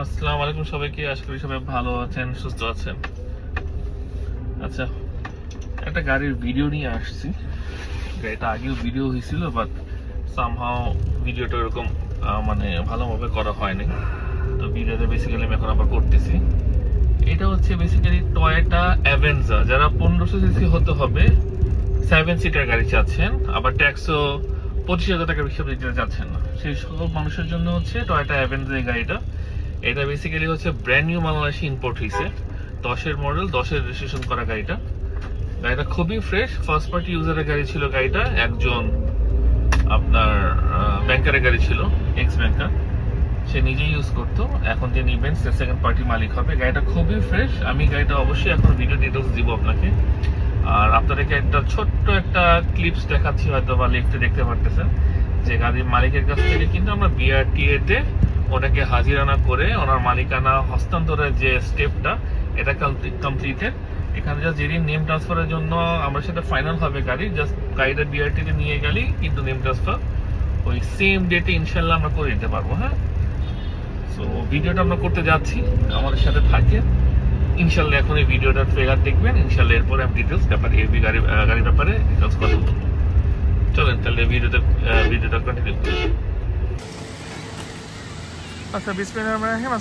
আসসালামু আলাইকুম সবাইকে, আশা করি সবাই ভালো আছেন, সুস্থ আছেন। আচ্ছা, একটা গাড়ির ভিডিও নিয়ে আসছি। এটা আগেও ভিডিও হয়েছিল, বাট সামহাও ভিডিওটা এরকম মানে ভালোভাবে করা হয়নি। তো ভিডিওটা বেসিক্যালি আমি এখন আবার করতেছি। এটা হচ্ছে বেসিক্যালি টয়োটা অ্যাভেঞ্জার। যারা 1500 সিসি হতে হবে, 7 সিটার গাড়ি চাচ্ছেন, আবার ট্যাক্সও 25,000 টাকা বেশি দিতে যাচ্ছেন না, সেই সকল মানুষের জন্য হচ্ছে টয়োটা অ্যাভেঞ্জার এই গাড়িটা। এটা বেসিক্যালি হচ্ছে ব্র্যান্ড নিউ বাংলাদেশে ইম্পোর্ট হয়েছে। 10-এর মডেল, 10-এর রেজিস্ট্রেশন করা গাড়িটা। গাড়িটা খুবই ফ্রেশ, ফার্স্ট পার্টি ইউজারের গাড়ি ছিল গাড়িটা। একজন আপনার ব্যাংকারের গাড়ি ছিল, এক্স ব্যাংকার, সে নিজেই ইউজ করতো। এখন যে নিবেন সে সেকেন্ড পার্টি মালিক হবে। গাড়িটা খুবই ফ্রেশ। আমি গাড়িটা অবশ্যই এখন ভিডিও ডিটেলস দিব আপনাকে। আর আপনাদেরকে একটা ছোট্ট একটা ক্লিপস দেখাচ্ছি, হয়তো বা লিফটে দেখতে পারতেছেন, যে গাড়ির মালিকের কাছ থেকে কিন্তু আমরা বিআরটিএ তে ওটাকে হাজিরানা করে ওনার মালিকানা হস্তান্তরের যে স্টেপটা, এটা কমপ্লিটেড। এখানে জাস্ট যেদিন নেম ট্রান্সফারের জন্য আমরা সেটা ফাইনাল হবে গাড়ি, জাস্ট গাড়িটা বিআরটি তে নিয়ে গেলেই কিন্তু নেম ট্রান্সফার ওই সেম ডেটে ইনশাল্লাহ আমরা করে দিতে পারবো। হ্যাঁ, সো ভিডিওটা আমরা করতে যাচ্ছি, আমাদের সাথে থাকেন ইনশাল্লাহ। এখন এই ভিডিওটা ট্রেলার দেখবেন, ইনশাল্লাহ এরপরে আমি ডিটেলস ব্যাপারে গাড়ির ব্যাপারে ডিটেলস কথা বলবো। চলেন তাহলে ভিডিওটা কন্টিনিউ করি। আচ্ছা, বিসমিল্লাহির রহমানির রহিম।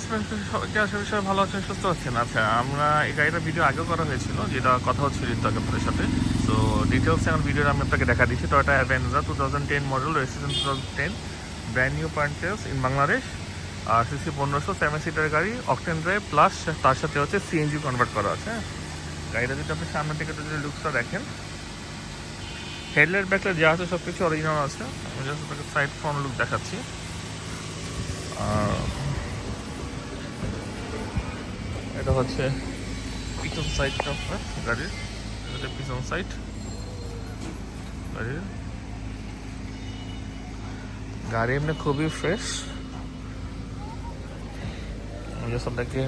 সবাইকে আশা করি সবাই ভালো আছেন, সুস্থ আছেন। আচ্ছা, আমরা এই গাড়িটার ভিডিও আগেও করা হয়েছিল, যেটা কথা হচ্ছিল একটু আপনাদের সাথে। সো ডিটেলস এখন ভিডিওটা আমি আপনাকে দেখা দিচ্ছি। Toyota Avenger 2010 model, registration 2010, brand new purchase in Bangladesh. আর সিসি 1500, 7 সিটার গাড়ি, অকটেন ড্রাইভ, প্লাস তার সাথে হচ্ছে সিএনজি কনভার্ট করা আছে। হ্যাঁ, গাড়িটা যদি আপনি সামনে থেকে যদি লুকসটা দেখেন, হেডলাইট ব্যাকলাইট যা আছে সব কিছু অরিজিনাল আছে। আমি জাস্ট আপনাকে সাইড ফ্রন্ট লুক দেখাচ্ছি। এটা হচ্ছে পিছন সাইডটা গাড়ির, এটা পিছন সাইড গাড়ির। গাড়ি এমনি খুবই ফ্রেশ। আমি জাস্ট আপনাকে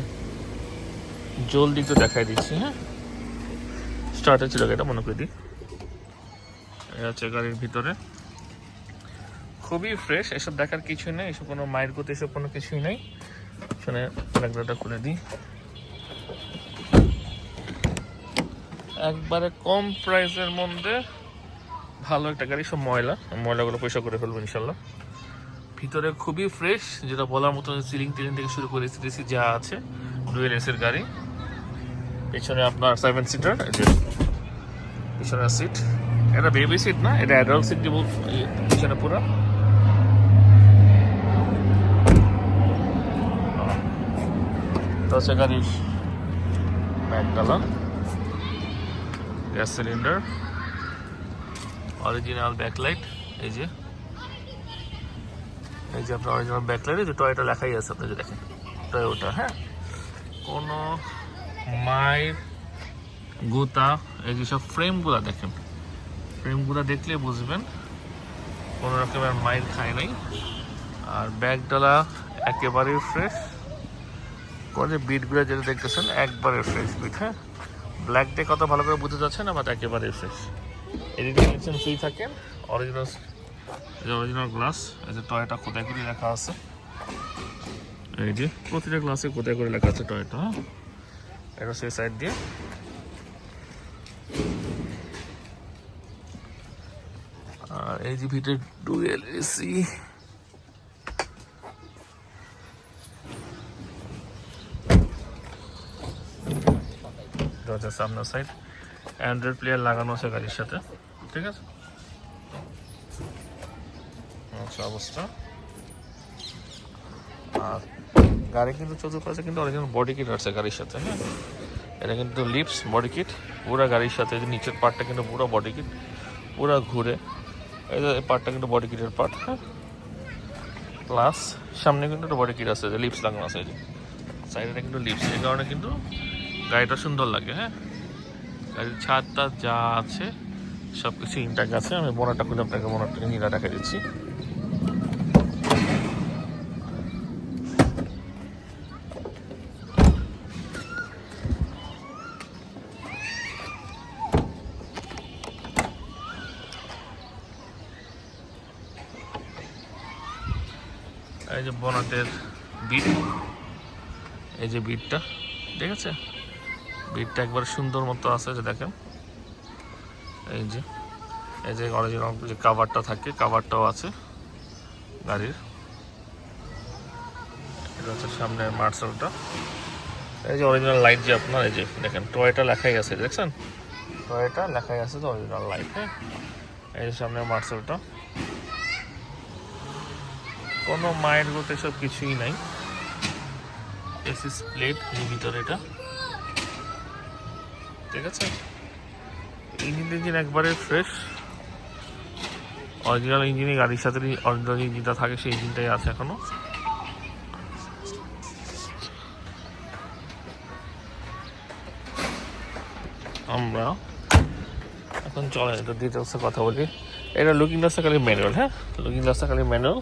জলদি একটু দেখাই দিচ্ছি। হ্যাঁ, স্টার্টার ছিল গাড়িটা, মনে করে দিই। এটা হচ্ছে গাড়ির ভিতরে, খুবই ফ্রেশ। এসব দেখার কিছুই নেই, এসব কোনো মায়ের গতি, এসব কোনো কিছুই নেই। শুনে ব্যাগটা খুলে দিই। একবারে কম প্রাইসের মধ্যে ভালো একটা গাড়ি। সব ময়লাগুলো পয়সা করে ফেলবো ইনশাল্লাহ। ভিতরে খুবই ফ্রেশ, যেটা বলার মতো। সিলিং টিলিং থেকে শুরু করে এসি যা আছে, ডুয়েল এসির গাড়ি। পেছনে আপনার 7 সিটার, পিছনের সিট। এটা বেবি সিট না, এটা অ্যাডাল্ট সিট দিব পিছনে পুরো। এটা হচ্ছে গাড়ির ব্যাকডালা, গ্যাস সিলিন্ডার, অরিজিনাল ব্যাকলাইট। এই যে আপনার অরিজিনাল ব্যাকলাইট, যে টয়োটা লেখাই আছে, আপনি যে দেখেন টয়োটা। হ্যাঁ, কোনো মায়ের গোতা, এই যে সব ফ্রেমগুলো দেখেন, ফ্রেমগুলো দেখলে বুঝবেন কোনো রকমের মায়ের খায় নাই। আর ব্যাকডালা একেবারেই ফ্রেশ। করে বিটগুলো যেটা দেখতেছেন একবারে ফ্রেশ বিট। হ্যাঁ, ব্ল্যাক ডে কত ভালো করে বুঝতে যাচ্ছে না, বাট একেবারে ফ্রেশ। এদিকে নিচ্ছেন ফ্রি থাকেন, অরিজিনাল গ্লাস। এই যে টয়োটা কোথায় করে লেখা আছে, এই যে প্রতিটা গ্লাসে কোথায় করে লেখা আছে টয়োটা। হ্যাঁ, এটা সেই সাইড দিয়ে। আর এই যে ভিতরে ডুয়েল এসি। সামনের সাইড অ্যান্ড্রয়েড প্লেয়ার লাগানো আছে গাড়ির সাথে, ঠিক আছে। আচ্ছা, অবস্থা। আর গাড়ি কিন্তু চতুর্পাশে কিন্তু অরিজিনাল বডি কিট আছে গাড়ির সাথে। হ্যাঁ, এটা কিন্তু লিপস বডি কিট পুরো গাড়ির সাথে। যে নিচের পার্টটা কিন্তু পুরো বডি কিট, পুরো ঘুরে। এই যে পার্টটা কিন্তু বডি কিটের পার্ট। হ্যাঁ, প্লাস সামনে কিন্তু একটা বডি কিট আছে, যে লিপস লাগানো আছে। এই যে সাইডে কিন্তু লিপস, এই কারণে কিন্তু গাড়িটা সুন্দর লাগে। হ্যাঁ, গাড়ির ছাদটা যা আছে সব কিছু ইনট্যাক্ট আছে। আমি বোনারটা খুলে আপনাকে বোনারটা নীলা দেখা দিচ্ছি। এই যে বোনাটের বিট, এই যে বিটটা, ঠিক আছে, বিটটা একবার সুন্দর মতো আছে, যে দেখেন এই যে অরিজিনাল যে কাভারটা থাকে, কাভারটাও আছে গাড়ির। এটা হচ্ছে সামনের মার্সেলটা। এই যে অরিজিনাল লাইট, যে আপনার এই যে দেখেন টয়োটা লেখাই আছে, দেখছেন টয়োটা লেখাই আছে, তো অরিজিনাল লাইট। হ্যাঁ, এই যে সামনের মার্সেলটা, কোনো মায়ের গত এসব কিছুই নাই। এসিস প্লেট ভিতরে এটা, ঠিক আছে। ইঞ্জিন একবারে ফ্রেশ, অরিজিনাল ইঞ্জিনে গাড়ির সাথে অরিজিনাল ইঞ্জিনটা থাকে, সেই ইঞ্জিনটাই আছে এখনো। আমরা এখন চলে এটা ডিটেলসে কথা বলি। এটা লুকিং গ্লাসটা খালি ম্যানুয়াল, হ্যাঁ, লুকিং গ্লাসটা খালি ম্যানুয়াল,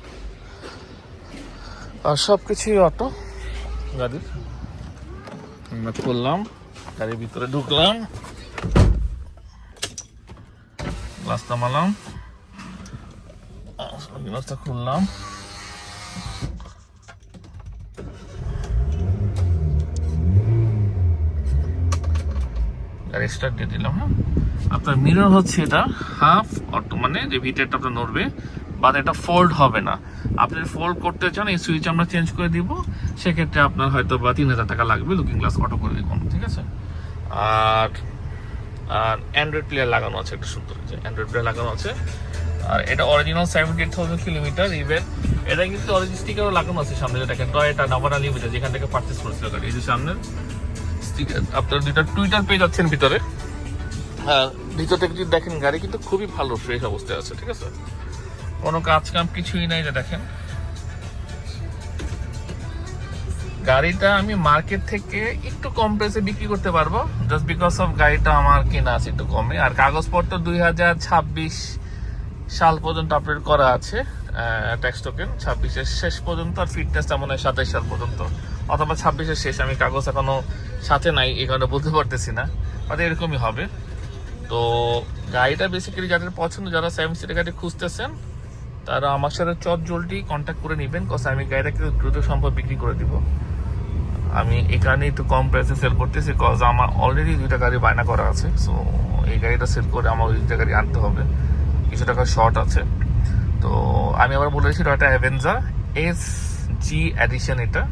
আর সব কিছুই অটো গাড়ির। আমরা খুললাম, গাড়ির ভিতরে ঢুকলাম, গ্লাস নামালাম, গ্লাসটা খুললাম, গাড়ি স্টার্ট দিয়ে দিলাম। হ্যাঁ, আপনার মিরর হচ্ছে এটা হাফ অটো, মানে যে ভিতরটা আপনার নড়বে, বাট এটা ফোল্ড হবে না। আপনি ফোল্ড করতে চান, এই সুইচ আমরা চেঞ্জ করে দিব, সেক্ষেত্রে আপনার হয়তো বা 3000 টাকা লাগবে, লুকিং গ্লাস অটো করে দিব, ঠিক আছে। আর অ্যান্ড্রয়েড প্লেয়ার লাগানো আছে, একটা সুন্দর যে অ্যান্ড্রয়েড প্লেয়ার লাগানো আছে। আর এটা অরিজিনাল 78,000 কিলোমিটার। ইভেন এটা কিন্তু অরিজিনাল স্টিকারও লাগানো আছে সামনে, যেটাকে টয়োটা নাভানা লিমিটেড, যেখান থেকে পারচেস করেছিল গাড়ি। এই যে সামনের স্টিকার, আপনার দুইটা টুইটার পেয়ে যাচ্ছেন ভিতরে। হ্যাঁ, ভিতর থেকে যদি দেখেন গাড়ি কিন্তু খুবই ভালো ফ্রেশ অবস্থায় আছে, ঠিক আছে, কোনো কাজ কাম কিছুই নাই। যে দেখেন গাড়িটা আমি মার্কেট থেকে একটু কম প্রাইসে বিক্রি করতে পারবো, জাস্ট বিকজ অফ গাড়িটা আমার কেনা আছে একটু কমে। আর কাগজপত্র 2026 সাল পর্যন্ত আপডেট করা আছে, ট্যাক্স টোকেন 26-এর শেষ পর্যন্ত, আর ফিটনেসটা মনে হয় 27 সাল পর্যন্ত, অথবা 26-এর শেষ। আমি কাগজ এখনো সাথে নাই, এই কারণে বলতে পারতেছি না, বাট এরকমই হবে। তো গাড়িটা বেসিক্যালি যাদের পছন্দ, যারা 7 সিটের গাড়ি খুঁজতেছেন, তারা আমার সাথে জলদি কন্ট্যাক্ট করে নেবেন, কজ আমি গাড়িটাকে দ্রুত সম্ভব বিক্রি করে দিব। আমি এই কারণে একটু কম প্রাইসে সেল করতেছি, কজ আমার অলরেডি 2টা গাড়ি বায়না করা আছে। সো এই গাড়িটা সেল করে আমার ওই 2টা গাড়ি আনতে হবে, কিছু টাকা শর্ট আছে। তো আমি আবার বলেছি এটা অ্যাভেঞ্জার SG এডিশন, এটা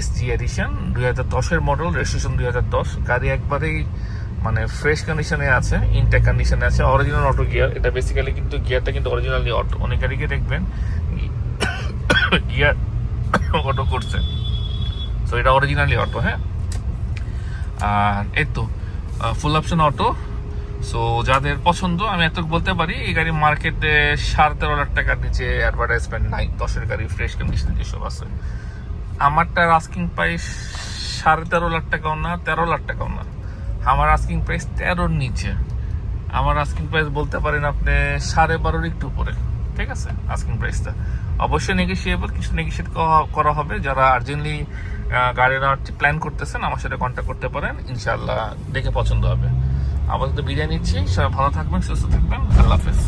SG এডিশন 2010-এর মডেল, রেজিস্ট্রেশন 2010। গাড়ি একবারেই মানে ফ্রেশ কন্ডিশনে আছে, ইনটেক কন্ডিশনে আছে, অরিজিনাল অটো গিয়ার। এটা বেসিক্যালি কিন্তু গিয়ারটা কিন্তু অরিজিনালি অটো, অনেক গাড়িকে দেখবেন গিয়ার অটো করছে, সো এটা অরিজিনালি অটো। হ্যাঁ, আর এই তো ফুল অপশন অটো। সো যাদের পছন্দ, আমি এত বলতে পারি, এই গাড়ি মার্কেটে 13.5 লাখ টাকার নিচে অ্যাডভার্টাইজমেন্ট নাই। 10-এর গাড়ি ফ্রেশ কন্ডিশনে যেসব আছে, আমারটার আস্কিং প্রাইস 13.5 লাখ টাকাও না, 13 লাখ টাকাও না, আমার আস্কিং প্রাইস 13-র নিচে। আমার আস্কিং প্রাইস বলতে পারেন আপনি 12.5-এর একটু উপরে, ঠিক আছে। আস্কিং প্রাইসটা অবশ্যই নেগোশিয়েবল, কিছু নেগোশিয়েট করা হবে। যারা আর্জেন্টলি গাড়ি নেওয়ার প্ল্যান করতেছেন, আমার সাথে কন্ট্যাক্ট করতে পারেন, ইনশাল্লাহ দেখে পছন্দ হবে। আপাতত বিদায় নিচ্ছি, সবাই ভালো থাকবেন, সুস্থ থাকবেন, আল্লাহ হাফেজ।